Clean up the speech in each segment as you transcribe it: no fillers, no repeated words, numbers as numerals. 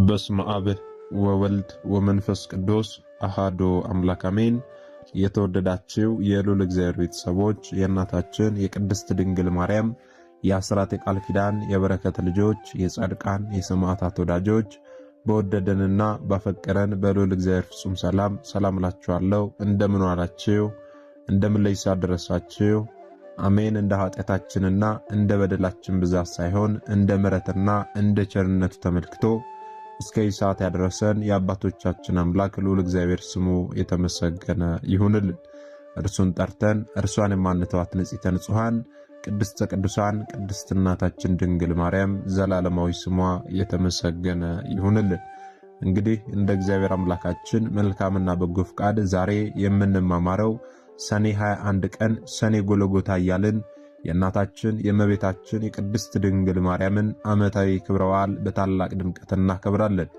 በስመ አብ ወወልድ ወመንፈስ ቅዱስ አሃዱ አምላክ አሜን። የተወደዳችሁ የልዑል እግዚአብሔር ቤተሰቦች የእናታችን የቅድስት ድንግል ማርያም የአስራት የቃል ኪዳን የበረከት ልጆች የጻድቃን የሰማዕታት ወዳጆች በወደደንና ባፈቀረን በልዑል እግዚአብሔር ፍጹም ሰላም እላችኋለሁ። እንደምን ዋላችሁ? እንደምን ለይሳ ደረሳችሁ? አሜን። እንደ ኃጢአታችንና እንደ በደላችን ብዛት ሳይሆን እንደ ምሕረትና እንደ ቸርነቱ ተመልክቶ እስከ ሰዓት ያደረሰን የአባቶቻችን አምላክ ልዑል እግዚአብሔር ስሙ የተመሰገነ ይሁንልን። እርሱን ጠርተን እርሷን የማንተዋት ንጽሕተ ንጹሐን ቅድስተ ቅዱሳን ቅድስት እናታችን ድንግል ማርያም ዘላለማዊ ስሟ የተመሰገነ ይሁንልን። እንግዲህ እንደ እግዚአብሔር አምላካችን መልካምና በጎ ፍቃድ ዛሬ የምንማማረው ሰኔ 21 ቀን ሰኔ ጎልጎታ እያልን የእናታችን የእመቤታችን የቅድስት ድንግል ማርያምን ዓመታዊ ክብረ በዓል በታላቅ ድምቀት እናከብራለን።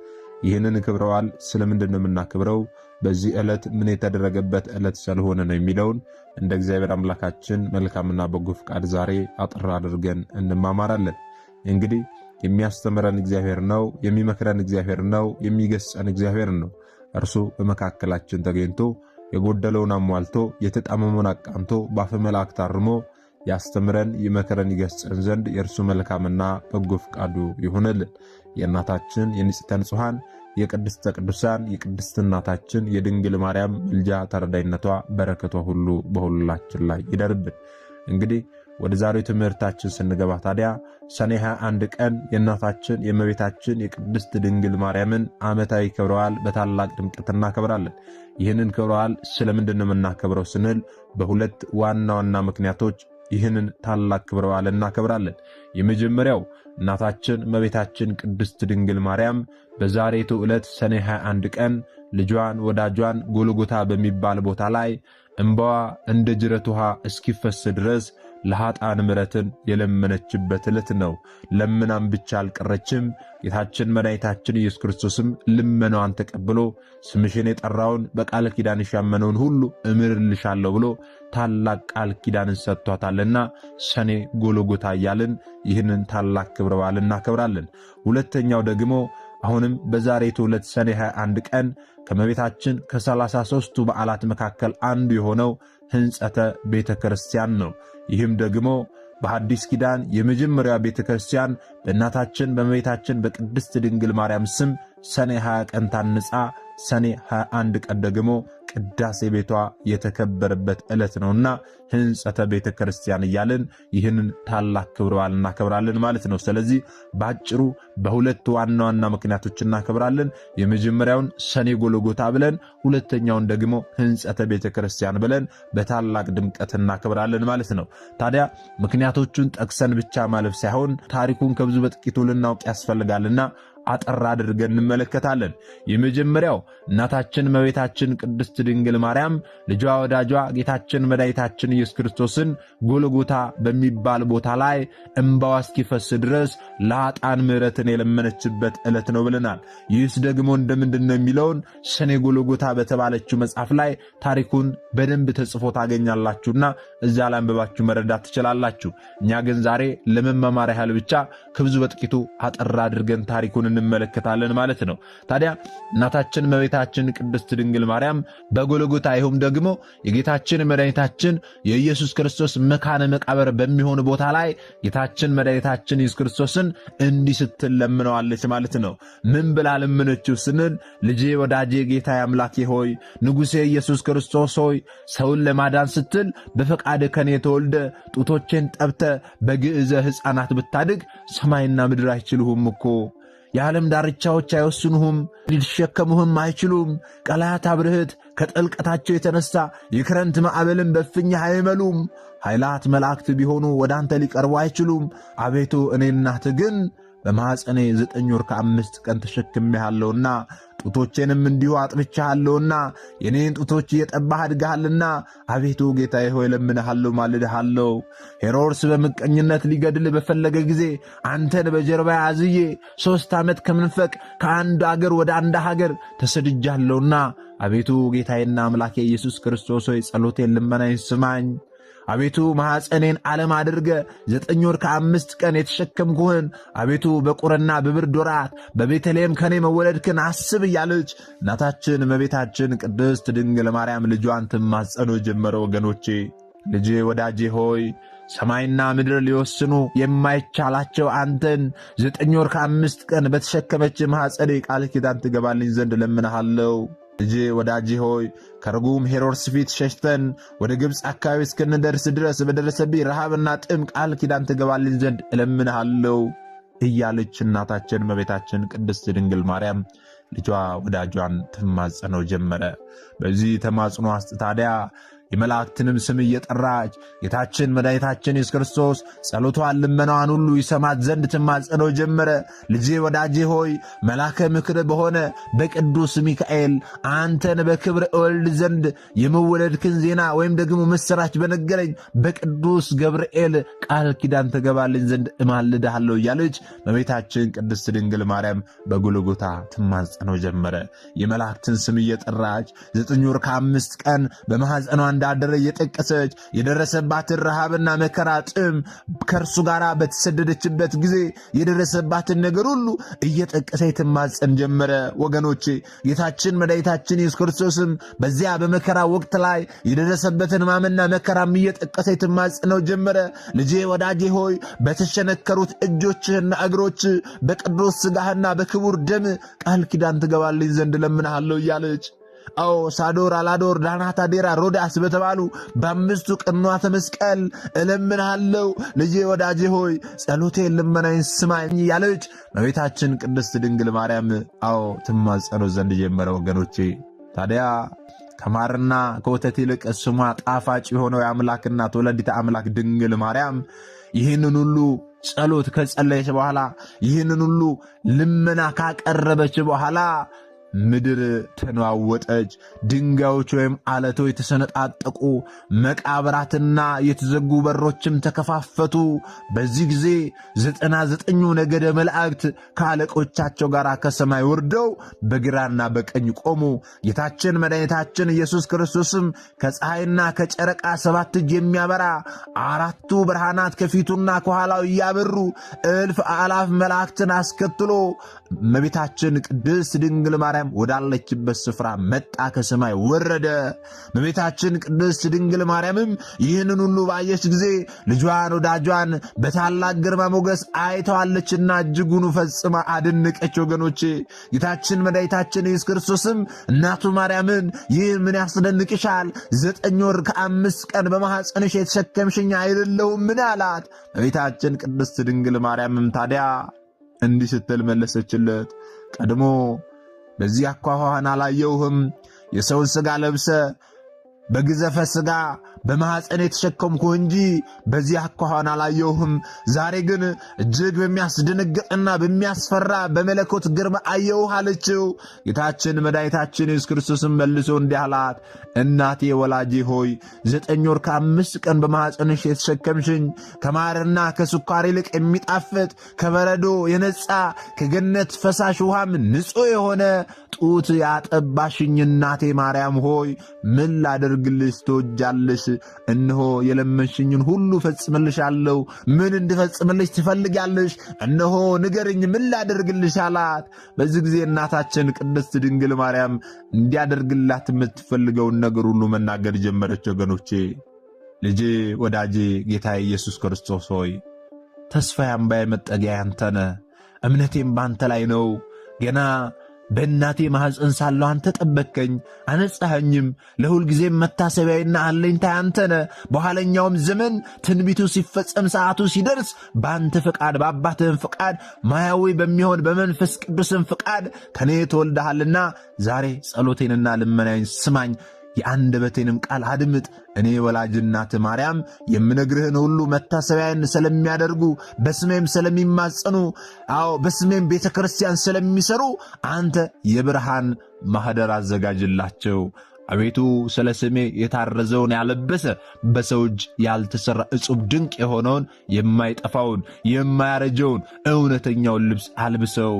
ይህንን ክብረ በዓል ስለምንድን ነው የምናከብረው? በዚህ ዕለት ምን የተደረገበት ዕለት ስለሆነ ነው የሚለውን እንደ እግዚአብሔር አምላካችን መልካምና በጎ ፍቃድ ዛሬ አጥር አድርገን እንማማራለን። እንግዲህ የሚያስተምረን እግዚአብሔር ነው፣ የሚመክረን እግዚአብሔር ነው፣ የሚገስጸን እግዚአብሔር ነው። እርሱ በመካከላችን ተገኝቶ የጎደለውን አሟልቶ የተጣመመውን አቃንቶ በአፈ መላእክት አርሞ ያስተምረን ይመክረን ይገስጸን ዘንድ የእርሱ መልካምና በጎ ፍቃዱ ይሁንልን። የእናታችን የንጽሕተ ንጹሐን የቅድስተ ቅዱሳን የቅድስት እናታችን የድንግል ማርያም ምልጃ ተረዳይነቷ በረከቷ ሁሉ በሁላችን ላይ ይደርብን። እንግዲህ ወደ ዛሬው ትምህርታችን ስንገባ ታዲያ ሰኔ 21 ቀን የእናታችን የእመቤታችን የቅድስት ድንግል ማርያምን ዓመታዊ ክብረ በዓል በታላቅ ድምቀት እናከብራለን። ይህንን ክብረ በዓል ስለምንድን ነው የምናከብረው ስንል በሁለት ዋና ዋና ምክንያቶች ይህንን ታላቅ ክብረ በዓል እናከብራለን። የመጀመሪያው እናታችን እመቤታችን ቅድስት ድንግል ማርያም በዛሬቱ ዕለት ሰኔ 21 ቀን ልጇን ወዳጇን ጎልጎታ በሚባል ቦታ ላይ እንባዋ እንደ ጅረት ውሃ እስኪፈስ ድረስ ለኃጥአን ምሕረትን የለመነችበት ዕለት ነው። ለምናም ብቻ አልቀረችም። ጌታችን መድኃኒታችን ኢየሱስ ክርስቶስም ልመናዋን ተቀብሎ ስምሽን የጠራውን በቃል ኪዳንሽ ያመነውን ሁሉ እምርልሻለሁ ብሎ ታላቅ ቃል ኪዳንን ሰጥቷታልና ሰኔ ጎልጎታ እያልን ይህንን ታላቅ ክብረ በዓል እናከብራለን። ሁለተኛው ደግሞ አሁንም በዛሬቱ ዕለት ሰኔ 21 ቀን ከመቤታችን ከ33ቱ በዓላት መካከል አንዱ የሆነው ሕንጸተ ቤተ ክርስቲያን ነው። ይህም ደግሞ በሐዲስ ኪዳን የመጀመሪያ ቤተ ክርስቲያን በእናታችን በመቤታችን በቅድስት ድንግል ማርያም ስም ሰኔ 20 ቀን ታንጻ ሰኔ 21 ቀን ደግሞ ቅዳሴ ቤቷ የተከበረበት ዕለት ነውና ሕንጸተ ቤተ ክርስቲያን እያልን ይህንን ታላቅ ክብረ በዓል እናከብራለን ማለት ነው። ስለዚህ ባጭሩ በሁለት ዋና ዋና ምክንያቶች እናከብራለን። የመጀመሪያውን ሰኔ ጎልጎታ ብለን፣ ሁለተኛውን ደግሞ ሕንጸተ ቤተ ክርስቲያን ብለን በታላቅ ድምቀት እናከብራለን ማለት ነው። ታዲያ ምክንያቶቹን ጠቅሰን ብቻ ማለፍ ሳይሆን ታሪኩን ከብዙ በጥቂቱ ልናውቅ ያስፈልጋልና አጠር አድርገን እንመለከታለን። የመጀመሪያው እናታችን እመቤታችን ቅድስት ድንግል ማርያም ልጇ ወዳጇ ጌታችን መድኃኒታችን ኢየሱስ ክርስቶስን ጎልጎታ በሚባል ቦታ ላይ እንባዋ እስኪፈስ ድረስ ለኃጥአን ምሕረትን የለመነችበት ዕለት ነው ብለናል። ይህስ ደግሞ እንደምንድን ነው የሚለውን ሰኔ ጎልጎታ በተባለችው መጽሐፍ ላይ ታሪኩን በደንብ ተጽፎ ታገኛላችሁና እዛ ላይ አንብባችሁ መረዳት ትችላላችሁ። እኛ ግን ዛሬ ለመማማር ያህል ብቻ ከብዙ በጥቂቱ አጠር አድርገን ታሪኩን እንመለከታለን ማለት ነው። ታዲያ እናታችን እመቤታችን ቅድስት ድንግል ማርያም በጎልጎታ ይሁም ደግሞ የጌታችን መድኃኒታችን የኢየሱስ ክርስቶስ መካነ መቃብር በሚሆን ቦታ ላይ ጌታችን መድኃኒታችን ኢየሱስ ክርስቶስን እንዲህ ስትል ለምነዋለች ማለት ነው። ምን ብላ ለምነችው ስንል ልጄ ወዳጄ ጌታዬ አምላኬ ሆይ ንጉሴ ኢየሱስ ክርስቶስ ሆይ ሰውን ለማዳን ስትል በፈቃድ ከኔ ተወልደ ጡቶቼን ጠብተ በግዕዘ ሕፃናት ብታድግ ሰማይና ምድር አይችሉህም እኮ የዓለም ዳርቻዎች አይወስኑህም፣ ሊሸከሙህም አይችሉም። ቀላያት አብርህት ከጥልቀታቸው የተነሳ የክረምት ማዕበልን በፍኝህ አይመሉም። ኃይላት መላእክት ቢሆኑ ወደ አንተ ሊቀርቡ አይችሉም። አቤቱ እኔ እናትህ ግን በማኅፀኔ 9 ወር ከ5 ቀን ተሸክሜሃለሁና ጡቶቼንም እንዲሁ አጥብቻለሁና የኔን ጡቶች እየጠባህ አድገሃልና አቤቱ ጌታዬ ሆይ ለምንሃለሁ፣ ማልድሃለሁ። ሄሮድስ በምቀኝነት ሊገድል በፈለገ ጊዜ አንተን በጀርባ አዝዬ 3 ዓመት ከምንፈቅ ከአንድ አገር ወደ አንድ ሀገር ተሰድጃለሁና አቤቱ ጌታዬና አምላኬ ኢየሱስ ክርስቶስ ሆይ ጸሎቴን ልመናዬን ስማኝ። አቤቱ ማኅፀኔን ዓለም አድርገ 9 ወር ከ5 ቀን የተሸከምኩህን አቤቱ በቁርና በብርድ ወራት በቤተልሔም ከኔ መወለድክን አስብ እያለች እናታችን እመቤታችን ቅድስት ድንግል ማርያም ልጇን ትማጸኖ ጀመረ። ወገኖቼ ልጄ ወዳጄ ሆይ ሰማይና ምድር ሊወስኑ የማይቻላቸው አንተን 9 ወር ከ5 ቀን በተሸከመች ማኅፀኔ ቃል ኪዳን ትገባልኝ ዘንድ ለምንሃለው። ልጄ ወዳጄ ሆይ ከርጉም ሄሮድስ ፊት ሸሽተን ወደ ግብፅ አካባቢ እስክንደርስ ድረስ በደረሰብኝ ረሃብና ጥም ቃል ኪዳን ትገባልኝ ዘንድ እለምንሃለው እያለች እናታችን እመቤታችን ቅድስት ድንግል ማርያም ልጇ ወዳጇን ትማጸነው ጀመረ። በዚህ ተማጽኖ ውስጥ ታዲያ የመላእክትንም ስም እየጠራች ጌታችን መድኃኒታችን ኢየሱስ ክርስቶስ ጸሎቷን ልመናዋን ሁሉ ይሰማት ዘንድ ትማጸነው ጀመረ። ልጄ ወዳጄ ሆይ መላከ ምክር በሆነ በቅዱስ ሚካኤል አንተን በክብር እወልድ ዘንድ የመወለድክን ዜና ወይም ደግሞ ምስራች በነገረኝ በቅዱስ ገብርኤል ቃል ኪዳን ተገባልኝ ዘንድ እማልድሃለሁ እያለች እመቤታችን ቅድስት ድንግል ማርያም በጎልጎታ ትማጸነው ጀመረ። የመላእክትን ስም እየጠራች 9 ወር ከ5 ቀን በማኅፀኗ እንዳደረ እየጠቀሰች የደረሰባትን ረሃብና መከራ ጥም ከእርሱ ጋር በተሰደደችበት ጊዜ የደረሰባትን ነገር ሁሉ እየጠቀሰች ትማጸን ጀመረ። ወገኖቼ ጌታችን መድኃኒታችን ኢየሱስ ክርስቶስም በዚያ በመከራ ወቅት ላይ የደረሰበትን ሕማምና መከራም እየጠቀሰች ትማጸነው ጀመረ። ልጄ ወዳጄ ሆይ በተሸነከሩት እጆችህና እግሮች በቅዱስ ሥጋህና በክቡር ደም ቃል ኪዳን ትገባልኝ ዘንድ ለምንሃለሁ እያለች አዎ ሳዶር፣ አላዶር፣ ዳናት፣ አዴራ፣ ሮዳስ በተባሉ በአምስቱ ቅንዋተ መስቀል እለምንሃለሁ ልጄ ወዳጄ ሆይ ጸሎቴን ልመናዬን ስማኝ ያለች እመቤታችን ቅድስት ድንግል ማርያም አዎ ትማጸነው ዘንድ ጀመረ። ወገኖቼ ታዲያ ከማርና ከወተት ይልቅ ስሟ ጣፋጭ የሆነው የአምላክ እናት ወላዲተ አምላክ ድንግል ማርያም ይህንን ሁሉ ጸሎት ከጸለየች በኋላ ይህንን ሁሉ ልመና ካቀረበች በኋላ ምድር ተነዋወጠች። ድንጋዮች ወይም አለቶች ተሰነጣጠቁ። መቃብራትና የተዘጉ በሮችም ተከፋፈቱ። በዚህ ጊዜ 99 ነገደ መላእክት ከአለቆቻቸው ጋር ከሰማይ ወርደው በግራና በቀኝ ቆሙ። ጌታችን መድኃኒታችን ኢየሱስ ክርስቶስም ከፀሐይና ከጨረቃ 7 እጅ የሚያበራ 4ቱ ብርሃናት ከፊቱና ከኋላው እያበሩ እልፍ አላፍ መላእክትን አስከትሎ እመቤታችን ቅድስት ድንግል ማርያም ወዳለችበት ስፍራ መጣ፣ ከሰማይ ወረደ። እመቤታችን ቅድስት ድንግል ማርያምም ይህንን ሁሉ ባየች ጊዜ ልጇን ወዳጇን በታላቅ ግርማ ሞገስ አይተዋለችና እጅጉን ፈጽማ አደነቀች። ወገኖቼ ጌታችን መድኃኒታችን ኢየሱስ ክርስቶስም እናቱ ማርያምን ይህ ምን ያስደንቅሻል? 9 ወር ከ5 ቀን በማኅፀንሽ የተሸከምሽኝ አይደለሁም ምን አላት። እመቤታችን ቅድስት ድንግል ማርያምም ታዲያ እንዲህ ስትል መለሰችለት፣ ቀድሞ በዚህ አኳኋን አላየውህም። የሰውን ሥጋ ለብሰ በግዘፈ ሥጋ በማኅፀን የተሸከምኩ እንጂ በዚህ አኳኋን አላየውህም። ዛሬ ግን እጅግ በሚያስደነግጥና በሚያስፈራ በመለኮት ግርማ አየውህ አለችው። ጌታችን መድኃኒታችን ኢየሱስ ክርስቶስም መልሶ እንዲህ አላት፣ እናቴ ወላጄ ሆይ 9 ወር ከ5 ቀን በማኅፀንሽ የተሸከምሽኝ ከማርና ከስኳር ይልቅ የሚጣፍጥ ከበረዶ የነጻ ከገነት ፈሳሽ ውሃም ንጹሕ የሆነ ጡት ያጠባሽኝ እናቴ ማርያም ሆይ ምን ላደርግልሽ ትወጃለሽ? እነሆ የለመንሽኝን ሁሉ ፈጽምልሻለሁ። ምን እንድፈጽምልሽ ትፈልጊያለሽ? እነሆ ንገርኝ፣ ምን ላደርግልሽ አላት። በዚህ ጊዜ እናታችን ቅድስት ድንግል ማርያም እንዲያደርግላት የምትፈልገውን ነገር ሁሉ መናገር ጀመረች። ወገኖቼ ልጄ ወዳጄ ጌታ ኢየሱስ ክርስቶስ ሆይ ተስፋዬ አምባዬ መጠጊያ አንተ ነህ። እምነቴም ባንተ ላይ ነው። ገና በእናቴ ማኅፀን ሳለሁ አንተ ጠበቅከኝ፣ አነጻኸኝም። ለሁል ጊዜም መታሰቢያዬና አለኝታዬ አንተ ነህ። በኋለኛውም ዘመን ትንቢቱ ሲፈጸም ሰዓቱ ሲደርስ በአንተ ፍቃድ በአባትህም ፍቃድ ማያዊ በሚሆን በመንፈስ ቅዱስም ፍቃድ ከኔ ተወልደሃልና ዛሬ ጸሎቴንና ልመናዬን ስማኝ፣ የአንደበቴንም ቃል አድምጥ። እኔ ወላጅ እናት ማርያም የምነግርህን ሁሉ መታሰቢያን ስለሚያደርጉ በስሜም ስለሚማጸኑ፣ አዎ በስሜም ቤተ ክርስቲያን ስለሚሰሩ አንተ የብርሃን ማኅደር አዘጋጅላቸው። አቤቱ ስለ ስሜ የታረዘውን ያለበሰ በሰው እጅ ያልተሠራ ዕጹብ ድንቅ የሆነውን የማይጠፋውን የማያረጀውን እውነተኛውን ልብስ አልብሰው።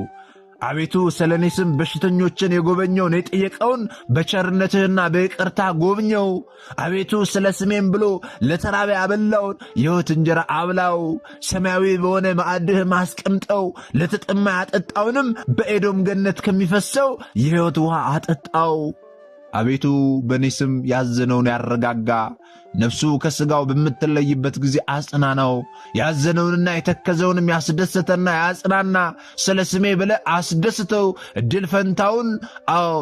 አቤቱ ስለ እኔ ስም በሽተኞችን የጎበኘውን የጠየቀውን በቸርነትህና በይቅርታ ጎብኘው። አቤቱ ስለ ስሜም ብሎ ለተራበ ያበላውን የሕይወት እንጀራ አብላው። ሰማያዊ በሆነ ማዕድህ አስቀምጠው። ለተጠማ ያጠጣውንም በኤዶም ገነት ከሚፈሰው የሕይወት ውሃ አጠጣው። አቤቱ በእኔ ስም ያዘነውን ያረጋጋ፣ ነፍሱ ከሥጋው በምትለይበት ጊዜ አጽናናው። ያዘነውንና የተከዘውንም ያስደሰተና ያጽናና። ስለ ስሜ ብለህ አስደስተው። ዕድል ፈንታውን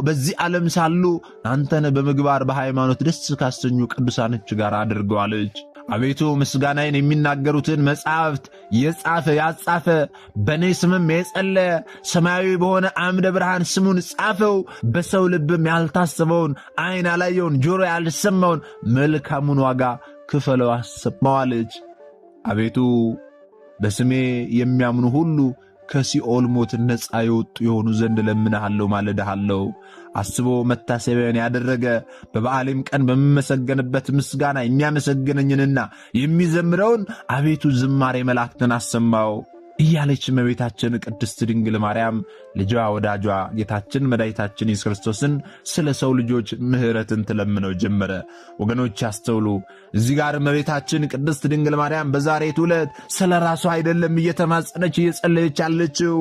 በዚህ ዓለም ሳሉ አንተን በምግባር በሃይማኖት ደስ ካሰኙ ቅዱሳኖች ጋር አድርገዋለች። አቤቱ ምስጋናዬን የሚናገሩትን መጻሕፍት የጻፈ ያጻፈ በእኔ ስምም የጸለየ ሰማያዊ በሆነ አምደ ብርሃን ስሙን ጻፈው። በሰው ልብም ያልታሰበውን ዓይን ያላየውን ጆሮ ያልሰማውን መልካሙን ዋጋ ክፈለው አሰማዋለች። አቤቱ በስሜ የሚያምኑ ሁሉ ከሲኦል ሞት ነፃ የወጡ የሆኑ ዘንድ ለምንሃለሁ፣ ማለድሃለሁ። አስቦ መታሰቢያን ያደረገ በበዓሌም ቀን በምመሰገንበት ምስጋና የሚያመሰግነኝንና የሚዘምረውን አቤቱ ዝማሬ መላእክትን አሰማው እያለች እመቤታችን ቅድስት ድንግል ማርያም ልጇ ወዳጇ ጌታችን መድኃኒታችን ኢየሱስ ክርስቶስን ስለ ሰው ልጆች ምሕረትን ትለምነው ጀመረ። ወገኖች ያስተውሉ። እዚህ ጋር እመቤታችን ቅድስት ድንግል ማርያም በዛሬቱ ዕለት ስለ ራሷ አይደለም እየተማጸነች እየጸለየች ያለችው፣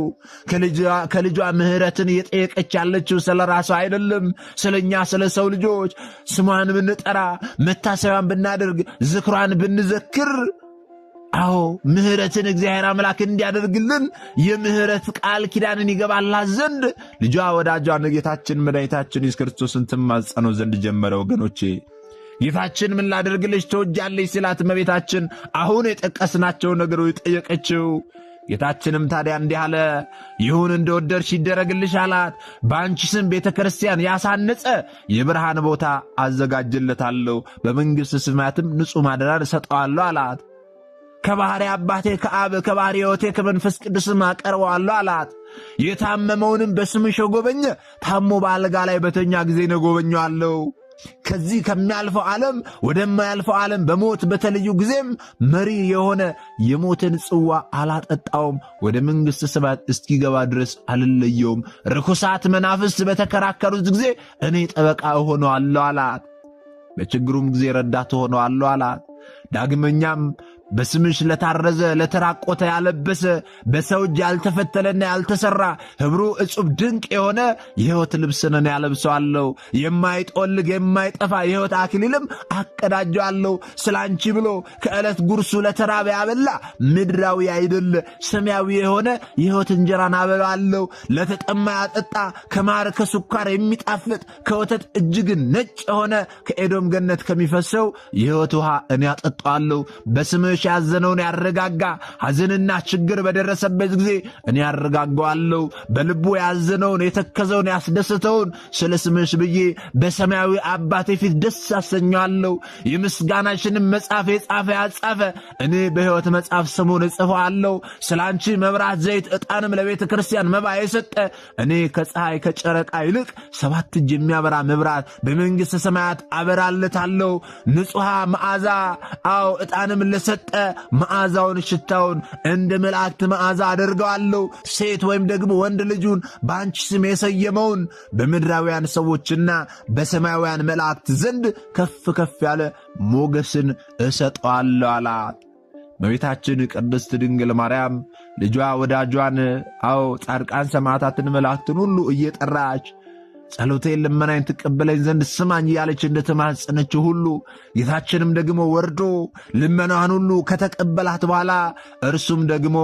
ከልጇ ምሕረትን እየጠየቀች ያለችው ስለ ራሷ አይደለም። ስለኛ ስለ ሰው ልጆች ስሟን ብንጠራ መታሰቢያን ብናደርግ ዝክሯን ብንዘክር ምሕረትን እግዚአብሔር አምላክ እንዲያደርግልን የምሕረት ቃል ኪዳንን ይገባላት ዘንድ ልጇ ወዳጇን ጌታችን መድኃኒታችን ኢየሱስ ክርስቶስን ትማጸነው ዘንድ ጀመረ። ወገኖቼ ጌታችን ምን ላደርግልሽ ትወጃለሽ ሲላት እመቤታችን አሁን የጠቀስናቸው ነገሮች ጠየቀችው። ጌታችንም ታዲያ እንዲህ አለ፣ ይሁን እንደወደድሽ ይደረግልሽ አላት። በአንቺ ስም ቤተ ክርስቲያን ያሳነጸ የብርሃን ቦታ አዘጋጅለታለሁ፣ በመንግሥተ ሰማያትም ንጹሕ ማደሪያን እሰጠዋለሁ አላት። ከባሕሪ አባቴ ከአብ ከባሕሪ ሕይወቴ ከመንፈስ ቅዱስም አቀርበዋለሁ አላት። የታመመውንም በስምሽ የጎበኘ ታሞ በአልጋ ላይ በተኛ ጊዜ እጎበኘዋለሁ። ከዚህ ከሚያልፈው ዓለም ወደማያልፈው ዓለም በሞት በተለዩ ጊዜም መሪ የሆነ የሞትን ጽዋ አላጠጣውም። ወደ መንግሥተ ሰማያት እስኪገባ ድረስ አልለየውም። ርኩሳት መናፍስት በተከራከሩት ጊዜ እኔ ጠበቃ እሆነዋለሁ አላት። በችግሩም ጊዜ ረዳት እሆነዋለሁ አላት። ዳግመኛም በስምሽ ለታረዘ ለተራቆተ ያለበሰ በሰው እጅ ያልተፈተለና ያልተሰራ ኅብሩ ዕጹብ ድንቅ የሆነ የሕይወት ልብስን ያለብሰዋለሁ። የማይጦልግ የማይጠፋ የሕይወት አክሊልም አቀዳጀዋለሁ። ስለ አንቺ ብሎ ከዕለት ጉርሱ ለተራበ ያበላ ምድራዊ አይደለ ሰማያዊ የሆነ የሕይወት እንጀራን አበላዋለሁ። ለተጠማ ያጠጣ ከማር ከስኳር የሚጣፍጥ ከወተት እጅግን ነጭ የሆነ ከኤዶም ገነት ከሚፈሰው የሕይወት ውሃ እኔ አጠጣዋለሁ። በስምሽ ያዘነውን ያረጋጋ፣ ሐዘንና ችግር በደረሰበት ጊዜ እኔ ያረጋጋዋለሁ። በልቡ ያዘነውን የተከዘውን ያስደስተውን ስለ ስምሽ ብዬ በሰማያዊ አባቴ ፊት ደስ አሰኘዋለሁ። የምስጋናሽንም መጽሐፍ የጻፈ ያጻፈ እኔ በሕይወት መጽሐፍ ስሙን እጽፈዋለሁ። ስለ አንቺ መብራት፣ ዘይት፣ ዕጣንም ለቤተ ክርስቲያን መባ የሰጠ እኔ ከፀሐይ ከጨረቃ ይልቅ 7 እጅ የሚያበራ መብራት በመንግሥተ ሰማያት አበራለታለሁ። ንጹሐ መዓዛ ዕጣንም ለሰጠ መዓዛውን ሽታውን እንደ መላእክት መዓዛ አደርገዋለሁ። ሴት ወይም ደግሞ ወንድ ልጁን በአንቺ ስም የሰየመውን በምድራውያን ሰዎችና በሰማያውያን መላእክት ዘንድ ከፍ ከፍ ያለ ሞገስን እሰጠዋለሁ አላት። እመቤታችን ቅድስት ድንግል ማርያም ልጇ ወዳጇን ጻድቃን ሰማዕታትን መላእክትን ሁሉ እየጠራች ጸሎቴን ልመናዬን ትቀበለኝ ዘንድ ስማኝ እያለች እንደተማጸነችው ሁሉ ጌታችንም ደግሞ ወርዶ ልመናዋን ሁሉ ከተቀበላት በኋላ እርሱም ደግሞ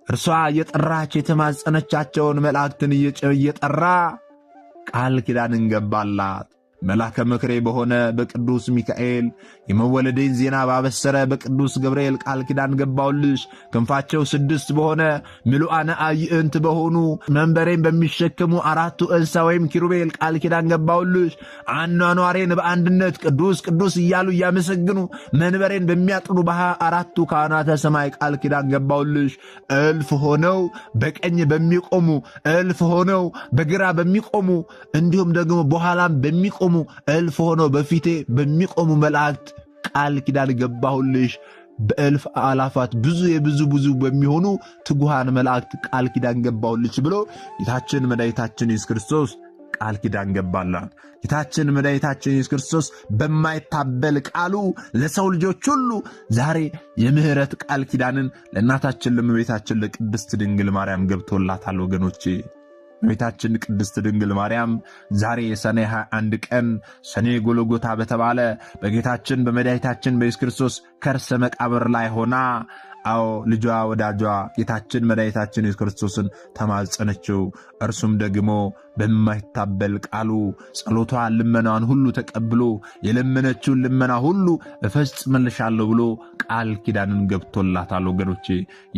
እርሷ እየጠራች የተማጸነቻቸውን መላእክትን እየጠራ ቃል ኪዳንን ገባላት። መልአከ ምክሬ በሆነ በቅዱስ ሚካኤል የመወለዴን ዜና ባበሰረ በቅዱስ ገብርኤል ቃል ኪዳን ገባውልሽ። ክንፋቸው 6 በሆነ ምሉዓነ አዕይንት በሆኑ መንበሬን በሚሸከሙ 4 እንስሳ ወይም ኪሩቤል ቃል ኪዳን ገባውልሽ። አኗኗሬን በአንድነት ቅዱስ ቅዱስ እያሉ እያመሰግኑ መንበሬን በሚያጥኑ በ24ቱ ካህናተ ሰማይ ቃል ኪዳን ገባውልሽ። እልፍ ሆነው በቀኝ በሚቆሙ እልፍ ሆነው በግራ በሚቆሙ እንዲሁም ደግሞ በኋላም በሚቆሙ እልፍ ሆነው በፊቴ በሚቆሙ መላእክት ቃል ኪዳን ገባሁልሽ። በእልፍ አላፋት ብዙ በሚሆኑ ትጉሃን መላእክት ቃል ኪዳን ገባውልሽ ብሎ ጌታችን መድኃኒታችን ኢየሱስ ክርስቶስ ቃል ኪዳን ገባላት። ጌታችን መድኃኒታችን ኢየሱስ ክርስቶስ በማይታበል ቃሉ ለሰው ልጆች ሁሉ ዛሬ የምህረት ቃል ኪዳንን ለእናታችን ለእመቤታችን ለቅድስት ድንግል ማርያም ገብቶላታል። ወገኖቼ እመቤታችን ቅድስት ድንግል ማርያም ዛሬ ሰኔ 21 ቀን ሰኔ ጎልጎታ በተባለ በጌታችን በመድኃኒታችን በኢየሱስ ክርስቶስ ከርሰ መቃብር ላይ ሆና ልጇ ወዳጇ ጌታችን መድኃኒታችን ኢየሱስ ክርስቶስን ተማጸነችው። እርሱም ደግሞ በማይታበል ቃሉ ጸሎቷ ልመናዋን ሁሉ ተቀብሎ የለመነችውን ልመና ሁሉ እፈጽምልሻለሁ ብሎ ቃል ኪዳንን ገብቶላታል። ወገኖቼ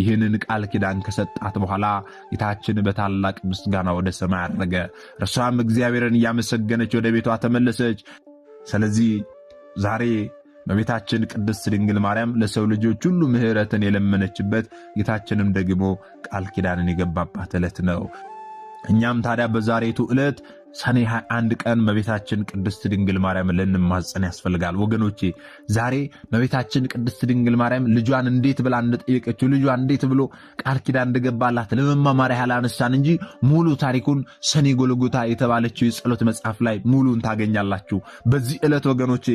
ይህንን ቃል ኪዳን ከሰጣት በኋላ ጌታችን በታላቅ ምስጋና ወደ ሰማይ አረገ። እርሷም እግዚአብሔርን እያመሰገነች ወደ ቤቷ ተመለሰች። ስለዚህ ዛሬ እመቤታችን ቅድስት ድንግል ማርያም ለሰው ልጆች ሁሉ ምሕረትን የለመነችበት ጌታችንም ደግሞ ቃል ኪዳንን የገባባት ዕለት ነው። እኛም ታዲያ በዛሬቱ ዕለት ሰኔ 21 ቀን እመቤታችን ቅድስት ድንግል ማርያም ልንማጸን ያስፈልጋል። ወገኖቼ ዛሬ እመቤታችን ቅድስት ድንግል ማርያም ልጇን እንዴት ብላ እንደጠየቀችው ልጇ እንዴት ብሎ ቃል ኪዳን እንደገባላት ለመማማሪያ ያላነሳን እንጂ ሙሉ ታሪኩን ሰኔ ጎልጎታ የተባለችው የጸሎት መጽሐፍ ላይ ሙሉን ታገኛላችሁ። በዚህ ዕለት ወገኖቼ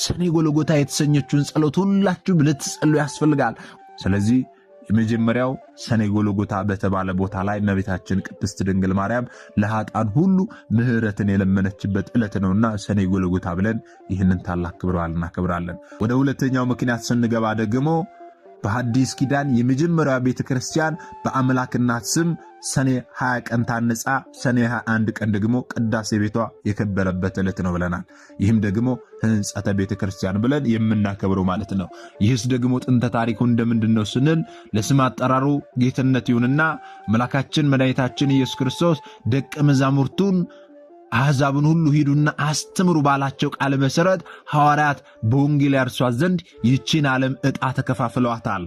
ሰኔ ጎልጎታ የተሰኘችውን ጸሎት ሁላችሁም ልትጸልዩ ያስፈልጋል። ስለዚህ የመጀመሪያው ሰኔ ጎልጎታ በተባለ ቦታ ላይ እመቤታችን ቅድስት ድንግል ማርያም ለኃጥአን ሁሉ ምሕረትን የለመነችበት ዕለት ነውና ሰኔ ጎልጎታ ብለን ይህንን ታላቅ ክብረ በዓል እናከብራለን። ወደ ሁለተኛው ምክንያት ስንገባ ደግሞ በሐዲስ ኪዳን የመጀመሪያው ቤተክርስቲያን በአምላክ እናት ስም ሰኔ 20 ቀን ታነጻ ሰኔ 21 ቀን ደግሞ ቅዳሴ ቤቷ የከበረበት ዕለት ነው ብለናል። ይህም ደግሞ ሕንጸተ ቤተክርስቲያን ብለን የምናከብረው ማለት ነው። ይህስ ደግሞ ጥንተ ታሪኩ እንደምንድነው ስንል ለስም አጠራሩ ጌትነት ይሁንና አምላካችን መድኃኒታችን ኢየሱስ ክርስቶስ ደቀ መዛሙርቱን አሕዛብን ሁሉ ሂዱና አስተምሩ ባላቸው ቃል መሠረት ሐዋርያት በወንጌል ያርሷት ዘንድ ይህችን ዓለም ዕጣ ተከፋፍለዋታል።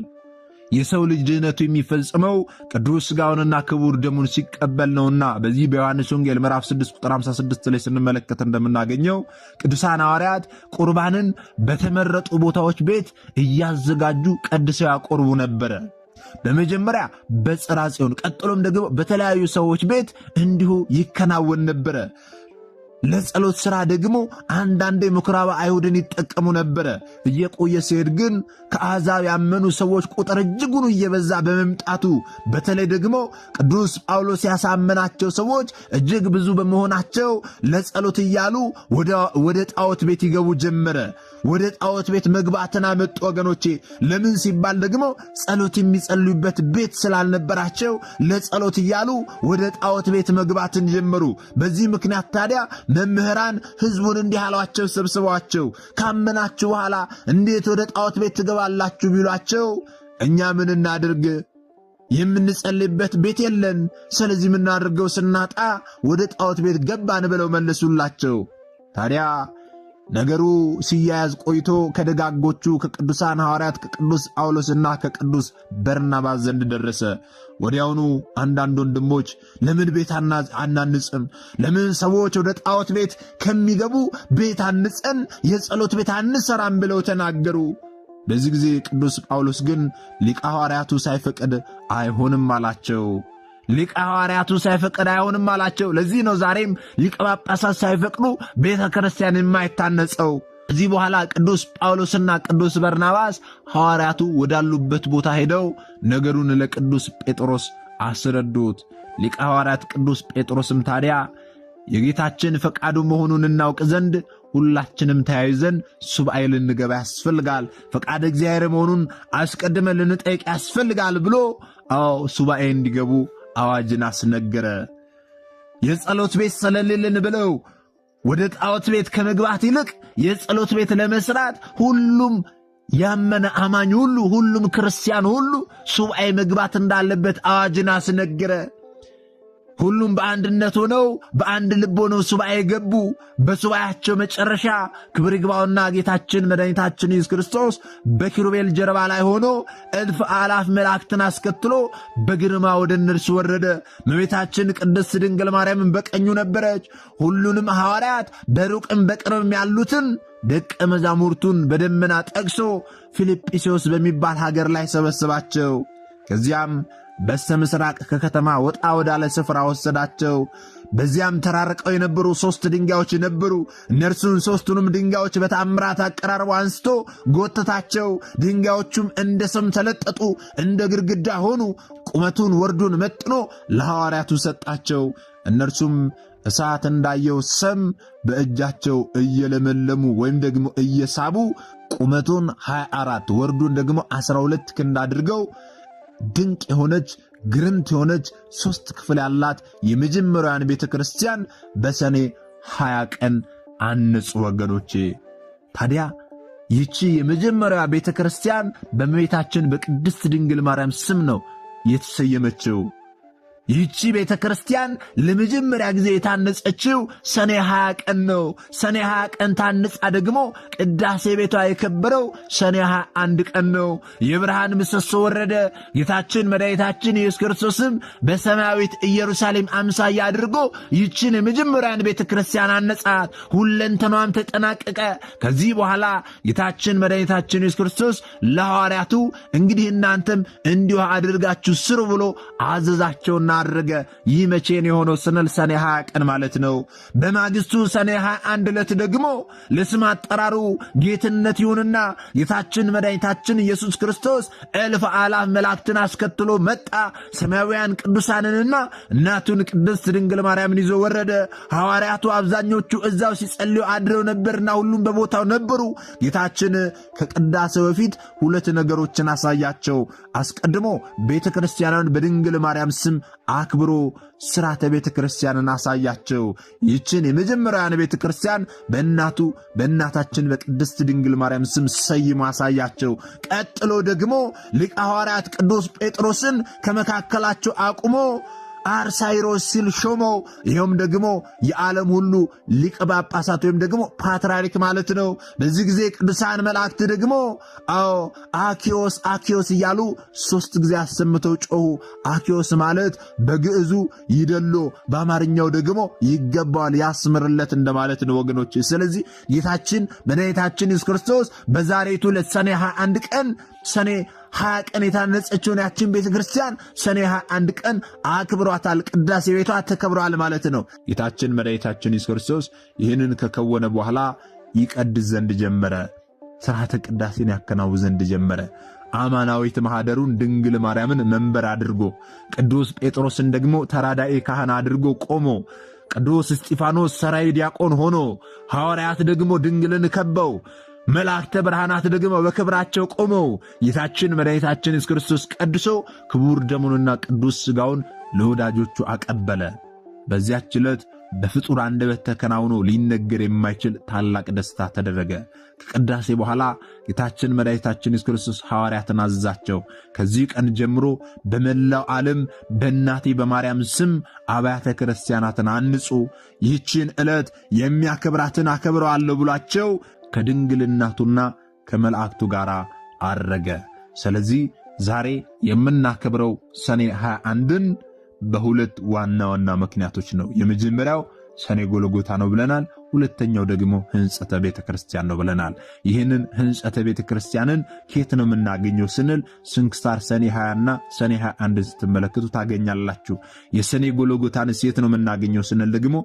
የሰው ልጅ ድህነቱ የሚፈጽመው ቅዱስ ሥጋውንና ክቡር ደሙን ሲቀበል ነውና በዚህ በዮሐንስ ወንጌል ምዕራፍ 6 ቁጥር 56 ላይ ስንመለከት እንደምናገኘው ቅዱሳን ሐዋርያት ቁርባንን በተመረጡ ቦታዎች ቤት እያዘጋጁ ቀድሰው ያቆርቡ ነበረ። በመጀመሪያ በጽርሐ ጽዮን ቀጥሎም ደግሞ በተለያዩ ሰዎች ቤት እንዲሁ ይከናወን ነበረ። ለጸሎት ሥራ ደግሞ አንዳንዴ ምኵራበ አይሁድን ይጠቀሙ ነበረ። እየቆየ ሲሄድ ግን ከአሕዛብ ያመኑ ሰዎች ቁጥር እጅጉን እየበዛ በመምጣቱ በተለይ ደግሞ ቅዱስ ጳውሎስ ያሳመናቸው ሰዎች እጅግ ብዙ በመሆናቸው ለጸሎት እያሉ ወደ ጣዖት ቤት ይገቡ ጀመረ። ወደ ጣዖት ቤት መግባትን አመጡ ወገኖቼ። ለምን ሲባል ደግሞ ጸሎት የሚጸልዩበት ቤት ስላልነበራቸው ለጸሎት እያሉ ወደ ጣዖት ቤት መግባትን ጀመሩ። በዚህ ምክንያት ታዲያ መምህራን ሕዝቡን እንዲህ አሏቸው፣ ሰብስበዋቸው ካመናችሁ በኋላ እንዴት ወደ ጣዖት ቤት ትገባላችሁ ቢሏቸው እኛ ምን እናድርግ? የምንጸልይበት ቤት የለን። ስለዚህ የምናደርገው ስናጣ ወደ ጣዖት ቤት ገባን ብለው መለሱላቸው። ታዲያ ነገሩ ሲያያዝ ቆይቶ ከደጋጎቹ ከቅዱሳን ሐዋርያት ከቅዱስ ጳውሎስና ከቅዱስ በርናባስ ዘንድ ደረሰ። ወዲያውኑ አንዳንድ ወንድሞች ለምን ቤት አናንጽም? ለምን ሰዎች ወደ ጣዖት ቤት ከሚገቡ ቤት አንጸን የጸሎት ቤት አንሰራም ብለው ተናገሩ። በዚህ ጊዜ ቅዱስ ጳውሎስ ግን ሊቀ ሐዋርያቱ ሳይፈቅድ አይሆንም አላቸው። ሊቀ ሐዋርያቱ ሳይፈቅድ አይሆንም አላቸው። ለዚህ ነው ዛሬም ሊቀ ጳጳሳት ሳይፈቅዱ ቤተ ክርስቲያን የማይታነጸው። ከዚህ በኋላ ቅዱስ ጳውሎስና ቅዱስ በርናባስ ሐዋርያቱ ወዳሉበት ቦታ ሄደው ነገሩን ለቅዱስ ጴጥሮስ አስረዱት። ሊቀ ሐዋርያት ቅዱስ ጴጥሮስም ታዲያ የጌታችን ፈቃዱ መሆኑን እናውቅ ዘንድ ሁላችንም ተያይዘን ሱባኤ ልንገባ ያስፈልጋል፣ ፈቃድ እግዚአብሔር መሆኑን አስቀድመን ልንጠይቅ ያስፈልጋል ብሎ ሱባኤ እንዲገቡ አዋጅን አስነገረ። የጸሎት ቤት ስለሌለን ብለው ወደ ጣዖት ቤት ከመግባት ይልቅ የጸሎት ቤት ለመስራት ሁሉም ያመነ አማኝ ሁሉም ክርስቲያን ሁሉ ሱባኤ መግባት እንዳለበት አዋጅን አስነገረ። ሁሉም በአንድነት ሆነው በአንድ ልብ ሆነው ሱባኤ ገቡ። በሱባኤያቸው መጨረሻ ክብር ይግባውና ጌታችን መድኃኒታችን ኢየሱስ ክርስቶስ በኪሩቤል ጀርባ ላይ ሆኖ እልፍ አላፍ መላእክትን አስከትሎ በግርማ ወደ እነርሱ ወረደ። እመቤታችን ቅድስት ድንግል ማርያምን በቀኙ ነበረች። ሁሉንም ሐዋርያት በሩቅም በቅርብም ያሉትን ደቀ መዛሙርቱን በደመና ጠቅሶ ፊልጵስዩስ በሚባል ሀገር ላይ ሰበሰባቸው። ከዚያም በስተ ምስራቅ ከከተማ ወጣ ወዳለ ስፍራ ወሰዳቸው። በዚያም ተራርቀው የነበሩ 3 ድንጋዮች ነበሩ። እነርሱን 3ቱንም ድንጋዮች በተአምራት አቀራርቦ አንስቶ ጎተታቸው። ድንጋዮቹም እንደ ሰም ተለጠጡ፣ እንደ ግድግዳ ሆኑ። ቁመቱን ወርዱን መጥኖ ለሐዋርያቱ ሰጣቸው። እነርሱም እሳት እንዳየው ሰም በእጃቸው እየለመለሙ ወይም ደግሞ እየሳቡ ቁመቱን 24 ወርዱን ደግሞ 12 ክንድ አድርገው ድንቅ የሆነች ግርምት የሆነች 3 ክፍል ያላት የመጀመሪያዋን ቤተ ክርስቲያን በሰኔ 20 ቀን አነጹ። ወገኖቼ ታዲያ ይቺ የመጀመሪያዋ ቤተ ክርስቲያን በእመቤታችን በቅድስት ድንግል ማርያም ስም ነው የተሰየመችው። ይህቺ ቤተ ክርስቲያን ለመጀመሪያ ጊዜ የታነጸችው ሰኔ 20 ቀን ነው። ሰኔ 20 ቀን ታንጻ ደግሞ ቅዳሴ ቤቷ የከበረው ሰኔ 21 ቀን ነው። የብርሃን ምሰሶ ወረደ። ጌታችን መድኃኒታችን ኢየሱስ ክርስቶስም በሰማያዊት ኢየሩሳሌም አምሳያ አድርጎ ይህችን የመጀመሪያን ቤተ ክርስቲያን አነጻት። ሁለንተኗም ተጠናቀቀ። ከዚህ በኋላ ጌታችን መድኃኒታችን ኢየሱስ ክርስቶስ ለሐዋርያቱ እንግዲህ እናንተም እንዲሁ አድርጋችሁ ስሩ ብሎ አዘዛቸውና አደረገ። ይህ መቼ ነው የሆነው ስንል ሰኔ 20 ቀን ማለት ነው። በማግስቱ ሰኔ 21 ዕለት ደግሞ ለስም አጠራሩ ጌትነት ይሁንና ጌታችን መድኃኒታችን ኢየሱስ ክርስቶስ እልፍ አላፍ መላእክትን አስከትሎ መጣ። ሰማያውያን ቅዱሳንንና እናቱን ቅድስት ድንግል ማርያምን ይዞ ወረደ። ሐዋርያቱ አብዛኞቹ እዛው ሲጸልዩ አድረው ነበርና ሁሉም በቦታው ነበሩ። ጌታችን ከቅዳሴው በፊት 2 ነገሮችን አሳያቸው። አስቀድሞ ቤተ ክርስቲያንን በድንግል ማርያም ስም አክብሮ ሥርዓተ ቤተ ክርስቲያንን አሳያቸው። ይህችን የመጀመሪያውን ቤተ ክርስቲያን በእናታችን በቅድስት ድንግል ማርያም ስም ሰይሞ አሳያቸው። ቀጥሎ ደግሞ ሊቀ ሐዋርያት ቅዱስ ጴጥሮስን ከመካከላቸው አቁሞ አርሳይሮስ ሲል ሾመው። ይኸውም ደግሞ የዓለም ሁሉ ሊቀ ጳጳሳት ወይም ደግሞ ፓትርያርክ ማለት ነው። በዚህ ጊዜ ቅዱሳን መላእክት ደግሞ አኪዮስ አኪዮስ እያሉ 3 ጊዜ አሰምተው ጮኹ። አኪዮስ ማለት በግዕዙ ይደሎ፣ በአማርኛው ደግሞ ይገባዋል፣ ያስምርለት እንደማለት ነው ወገኖች። ስለዚህ ጌታችን መድኃኒታችን ኢየሱስ ክርስቶስ በዛሬቱ ዕለት ሰኔ 21 ቀን ሰኔ 20 ቀን የታነጸችውን ያችን ቤተ ክርስቲያን ሰኔ 21 ቀን አክብሯታል። ቅዳሴ ቤቷ ተከብሯል ማለት ነው። ጌታችን መድኃኒታችን ኢየሱስ ክርስቶስ ይህንን ከከወነ በኋላ ይቀድስ ዘንድ ጀመረ። ሥርዓተ ቅዳሴን ያከናውን ዘንድ ጀመረ። አማናዊት ማኅደሩን ድንግል ማርያምን መንበር አድርጎ፣ ቅዱስ ጴጥሮስን ደግሞ ተራዳኤ ካህን አድርጎ ቆሞ፣ ቅዱስ እስጢፋኖስ ሰራይ ዲያቆን ሆኖ፣ ሐዋርያት ደግሞ ድንግልን ከበው፣ መላእክተ ብርሃናት ደግሞ በክብራቸው ቆመው ጌታችን መድኃኒታችን ኢየሱስ ክርስቶስ ቀድሶ ክቡር ደሙንና ቅዱስ ሥጋውን ለወዳጆቹ አቀበለ። በዚያች ዕለት በፍጡር አንደበት ተከናውኖ ሊነገር የማይችል ታላቅ ደስታ ተደረገ። ከቅዳሴ በኋላ ጌታችን መድኃኒታችን ኢየሱስ ክርስቶስ ሐዋርያትን አዘዛቸው። ከዚህ ቀን ጀምሮ በመላው ዓለም በእናቴ በማርያም ስም አብያተ ክርስቲያናትን አንጹ፣ ይህችን ዕለት የሚያከብራትን አከብረዋለሁ ብሏቸው ከድንግል እናቱና ከመላእክቱ ጋር አረገ። ስለዚህ ዛሬ የምናከብረው ሰኔ 21ን በ2 ዋና ዋና ምክንያቶች ነው። የመጀመሪያው ሰኔ ጎልጎታ ነው ብለናል። ሁለተኛው ደግሞ ሕንጸተ ቤተ ክርስቲያን ነው ብለናል። ይህንን ሕንጸተ ቤተ ክርስቲያንን ከየት ነው የምናገኘው ስንል ስንክሳር ሰኔ 20ና ሰኔ 21 ስትመለከቱ ታገኛላችሁ። የሰኔ ጎልጎታን የት ነው የምናገኘው ስንል ደግሞ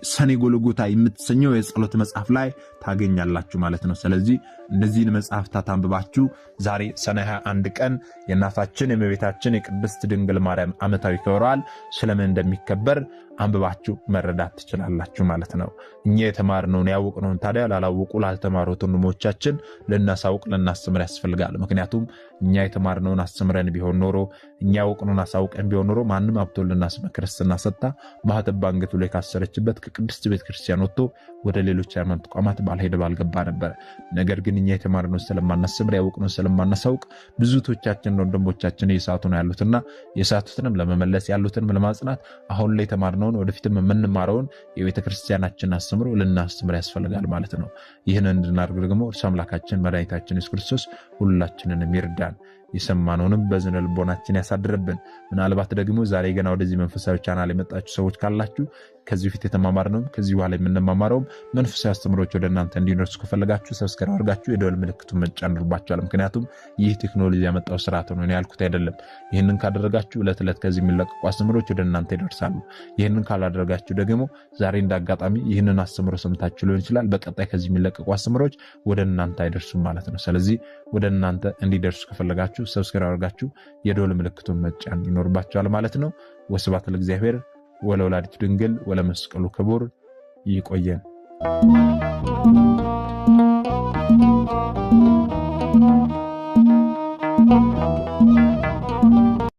ሰኔ ጎልጎታ የምትሰኘው የጸሎት መጽሐፍ ላይ ታገኛላችሁ ማለት ነው። ስለዚህ እነዚህን መጽሐፍታት አንብባችሁ ዛሬ ሰኔ 21 ቀን የእናታችን የእመቤታችን የቅድስት ድንግል ማርያም ዓመታዊ ክብረ በዓል ስለምን እንደሚከበር አንብባችሁ መረዳት ትችላላችሁ ማለት ነው። እኛ የተማርነውን ያወቅነውን ታዲያ ላላወቁ ላልተማሩት ወንድሞቻችን ልናሳውቅ ልናስተምር ያስፈልጋል። ምክንያቱም እኛ የተማርነውን አስተምረን ቢሆን ኖሮ እኛ ያወቅነውን አሳውቀን ቢሆን ኖሮ ማንም ሀብቶልና ስመ ክርስትና ሰጥታ ማኅተብ በአንገቱ ላይ ካሰረችበት ከቅድስት ቤተ ክርስቲያን ወጥቶ ወደ ሌሎች ሃይማኖት ተቋማት ባልሄደ ባልገባ ነበር። ነገር ግን እኛ የተማርነውን ስለማናስተምር ያወቅነውን ስለማናሳውቅ ብዙቶቻችን ወንድሞቻችን እየሳቱ ነው ያሉትና የሳቱትንም ለመመለስ ያሉትንም ለማጽናት አሁን ላይ የተማርነውን ወደፊትም የምንማረውን የቤተ ክርስቲያናችን አስተምሮ ልናስተምር ያስፈልጋል ማለት ነው። ይህን እንድናደርግ ደግሞ እርሱ አምላካችን መድኃኒታችን ኢየሱስ ክርስቶስ ሁላችንንም ይርዳን። የሰማነውንም በዝነ ልቦናችን ያሳድርብን። ምናልባት ደግሞ ዛሬ ገና ወደዚህ መንፈሳዊ ቻናል የመጣችሁ ሰዎች ካላችሁ ከዚህ ፊት የተማማርነው ከዚህ በኋላ የምንማማረው መንፈሳዊ አስተምሮች ወደ እናንተ እንዲደርሱ ከፈለጋችሁ ሰብስክራይብ አድርጋችሁ የደወል ምልክቱን መጫን ይኖርባችኋል። ምክንያቱም ይህ ቴክኖሎጂ ያመጣው ስርዓት ነው፣ እኔ ያልኩት አይደለም። ይህንን ካደረጋችሁ ዕለት ዕለት ከዚህ የሚለቀቁ አስተምሮች ወደ እናንተ ይደርሳሉ። ይህንን ካላደረጋችሁ ደግሞ ዛሬ እንዳጋጣሚ ይህንን አስተምሮ ሰምታችሁ ሊሆን ይችላል፣ በቀጣይ ከዚህ የሚለቀቁ አስተምሮች ወደ እናንተ አይደርሱም ማለት ነው። ስለዚህ ወደ እናንተ እንዲደርሱ ከፈለጋችሁ ሰብስክራይብ አድርጋችሁ የደወል ምልክቱን መጫን ይኖርባችኋል ማለት ነው። ወስብሐት ለእግዚአብሔር ወለወላዲቱ ድንግል ወለመስቀሉ ክቡር። ይቆየን።